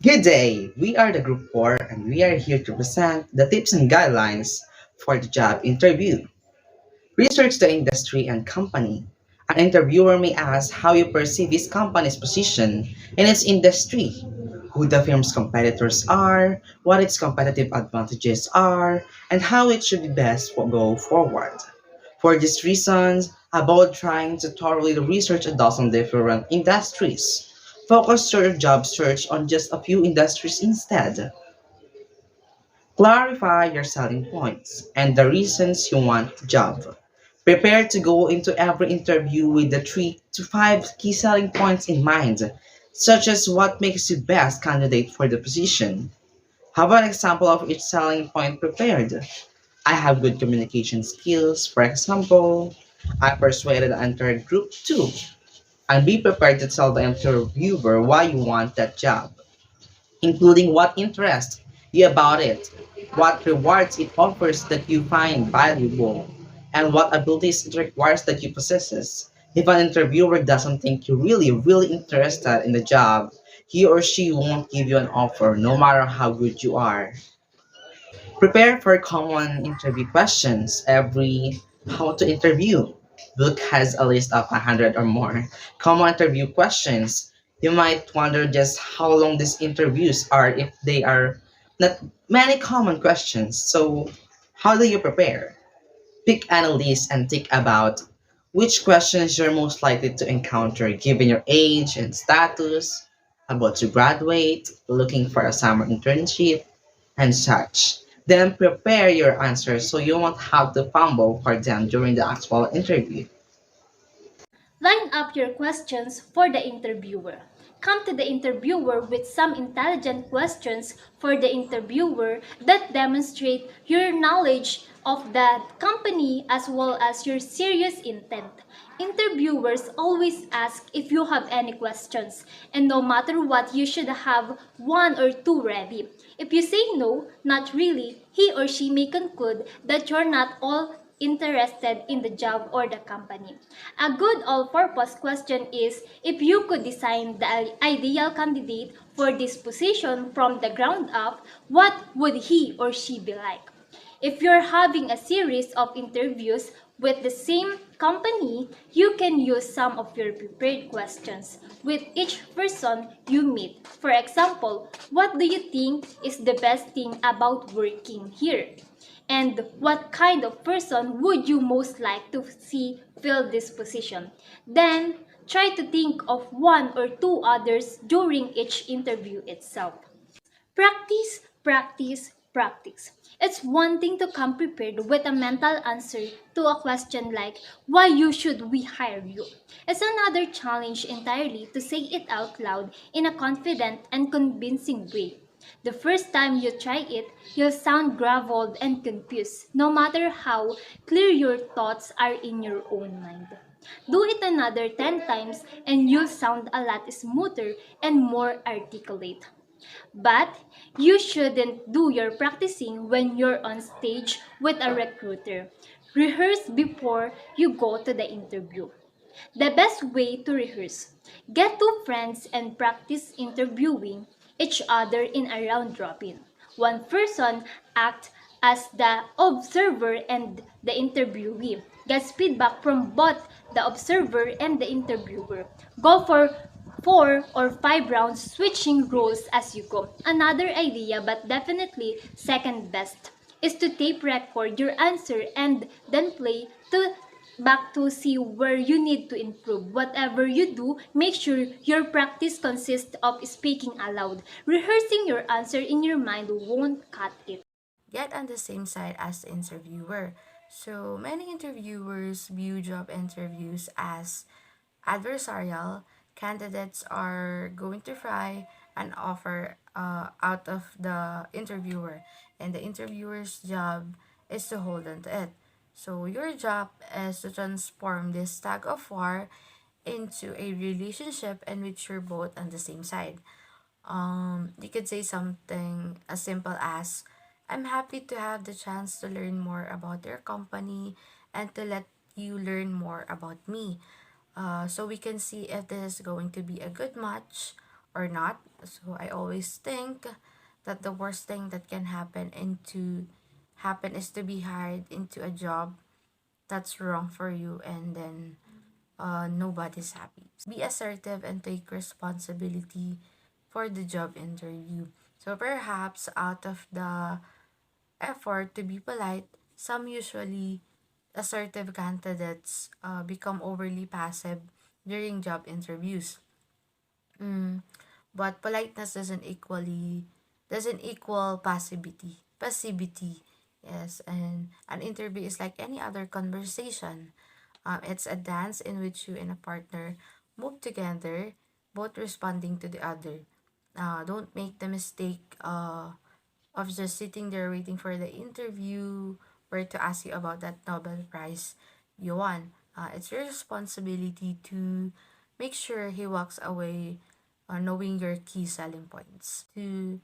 Good day. We are the Group 4 and we are here to present the tips and guidelines for the job interview. Research the industry and company. An interviewer may ask how you perceive this company's position in its industry, who the firm's competitors are, what its competitive advantages are, and how it should be best go forward. For these reasons, avoid trying to thoroughly research a dozen different industries. Focus your job search on just a few industries instead. Clarify your selling points and the reasons you want the job. Prepare to go into every interview with the 3 to 5 key selling points in mind, such as what makes you best candidate for the position. Have an example of each selling point prepared. I have good communication skills, for example. I persuaded and entered group 2. And be prepared to tell the interviewer why you want that job, including what interests you about it, what rewards it offers that you find valuable, and what abilities it requires that you possess. If an interviewer doesn't think you're really interested in the job, he or she won't give you an offer no matter how good you are. Prepare for common interview questions. Every how to interview book has a list of 100 or more common interview questions. You might wonder just how long these interviews are if they are not many common questions. So, how do you prepare? Pick an list and think about which questions you're most likely to encounter given your age and status, about to graduate, looking for a summer internship, and such. Then prepare your answers so you won't have to fumble for them during the actual interview. Line up your questions for the interviewer. Come to the interviewer with some intelligent questions for the interviewer that demonstrate your knowledge of the company as well as your serious intent. Interviewers always ask if you have any questions, and no matter what, you should have one or two ready. If you say no, not really, he or she may conclude that you're not all interested in the job or the company. A good all purpose question is if you could design the ideal candidate for this position from the ground up, what would he or she be like? If you're having a series of interviews with the same company, you can use some of your prepared questions with each person you meet. For example, what do you think is the best thing about working here? And what kind of person would you most like to see fill this position? Then, try to think of one or two others during each interview itself. Practice, practice, practice. It's one thing to come prepared with a mental answer to a question like, why you should we hire you? It's another challenge entirely to say it out loud in a confident and convincing way. The first time you try it, you'll sound graveled and confused, no matter how clear your thoughts are in your own mind. Do it another 10 times and you'll sound a lot smoother and more articulate. But you shouldn't do your practicing when you're on stage with a recruiter. Rehearse before you go to the interview. The best way to rehearse. Get two friends and practice interviewing each other in a round robin. One person act as the observer and the interviewee. Gets feedback from both the observer and the interviewer. Go for 4 or 5 rounds switching roles as you go. Another idea, but definitely second best, is to tape record your answer and then play to back to see where you need to improve. Whatever you do, make sure your practice consists of speaking aloud. Rehearsing your answer in your mind won't cut it. Get on the same side as the interviewer. So many interviewers view job interviews as adversarial. Candidates are going to try an offer out of the interviewer, and the interviewer's job is to hold on to it. So your job is to transform this tug of war into a relationship in which you're both on the same side. You could say something as simple as, I'm happy to have the chance to learn more about your company and to let you learn more about me. So we can see if this is going to be a good match or not. So I always think that the worst thing that can happen is to be hired into a job that's wrong for you, and then nobody's happy. So be assertive and take responsibility for the job interview. So perhaps out of the effort to be polite, some usually assertive candidates become overly passive during job interviews. Mm, but politeness doesn't equal passivity. Passivity, yes, and an interview is like any other conversation. It's a dance in which you and a partner move together, both responding to the other. Don't make the mistake of just sitting there waiting for the interview or to ask you about that Nobel Prize you won. It's your responsibility to make sure he walks away knowing your key selling points, to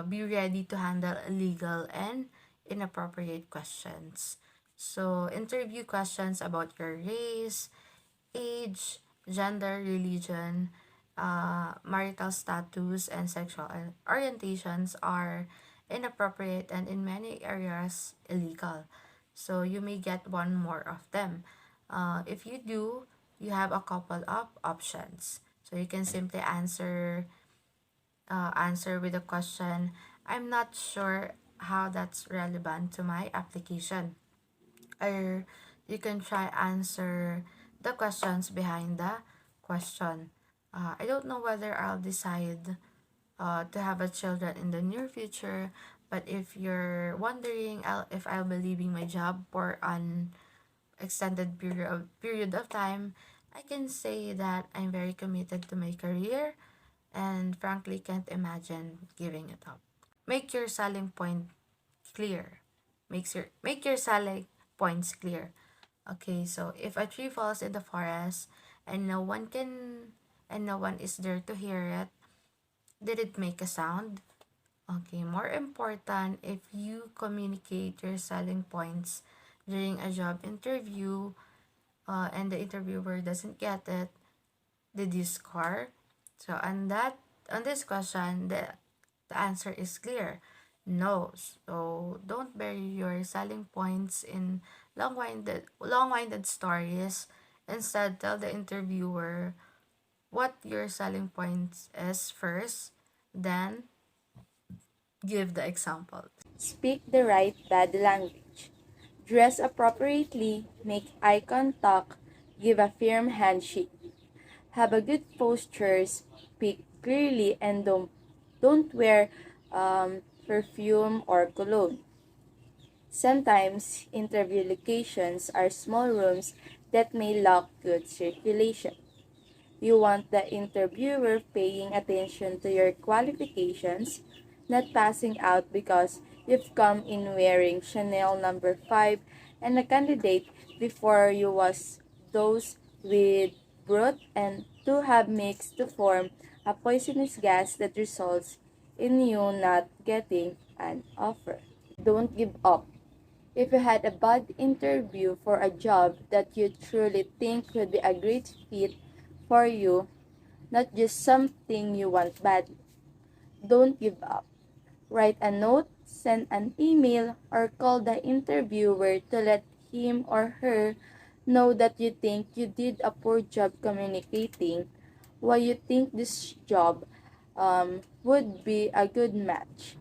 be ready to handle illegal and inappropriate questions. So, interview questions about your race, age, gender, religion, marital status, and sexual orientations are inappropriate and in many areas illegal. So you may get one more of them. If you do, you have a couple of options. So you can simply answer with a question, I'm not sure how that's relevant to my application. Or you can try answer the questions behind the question. I don't know whether I'll decide to have a children in the near future, but if you're wondering if I'll be leaving my job for an extended period of time, I can say that I'm very committed to my career and frankly can't imagine giving it up. Make your selling point clear. Make your selling points clear. Okay, so if a tree falls in the forest and no one is there to hear it, did it make a sound? Okay, more important, if you communicate your selling points during a job interview and the interviewer doesn't get it, did you score? So on this question, the answer is clear. No. So don't bury your selling points in long-winded stories. Instead, tell the interviewer what your selling points is first, then give the example. Speak the right body language. Dress appropriately, make eye contact, give a firm handshake. Have a good posture, speak clearly, and don't wear perfume or cologne. Sometimes interview locations are small rooms that may lack good circulation. You want the interviewer paying attention to your qualifications, not passing out because you've come in wearing Chanel number 5 and a candidate before you was those with broth and to have mixed to form a poisonous gas that results in you not getting an offer. Don't give up. If you had a bad interview for a job that you truly think would be a great fit for you, not just something you want badly, don't give up. Write a note, send an email, or call the interviewer to let him or her know that you think you did a poor job communicating why you think this job would be a good match.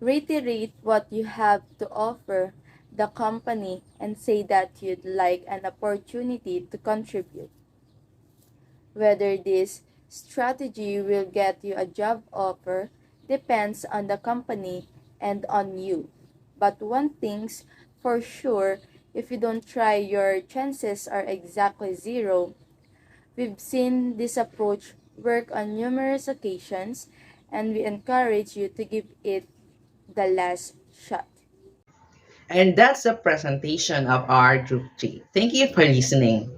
Reiterate what you have to offer the company and say that you'd like an opportunity to contribute. Whether this strategy will get you a job offer depends on the company and on you. But one thing's for sure, if you don't try, your chances are exactly zero. We've seen this approach work on numerous occasions, and we encourage you to give it the last shot. And that's the presentation of our Group 3. Thank you for listening.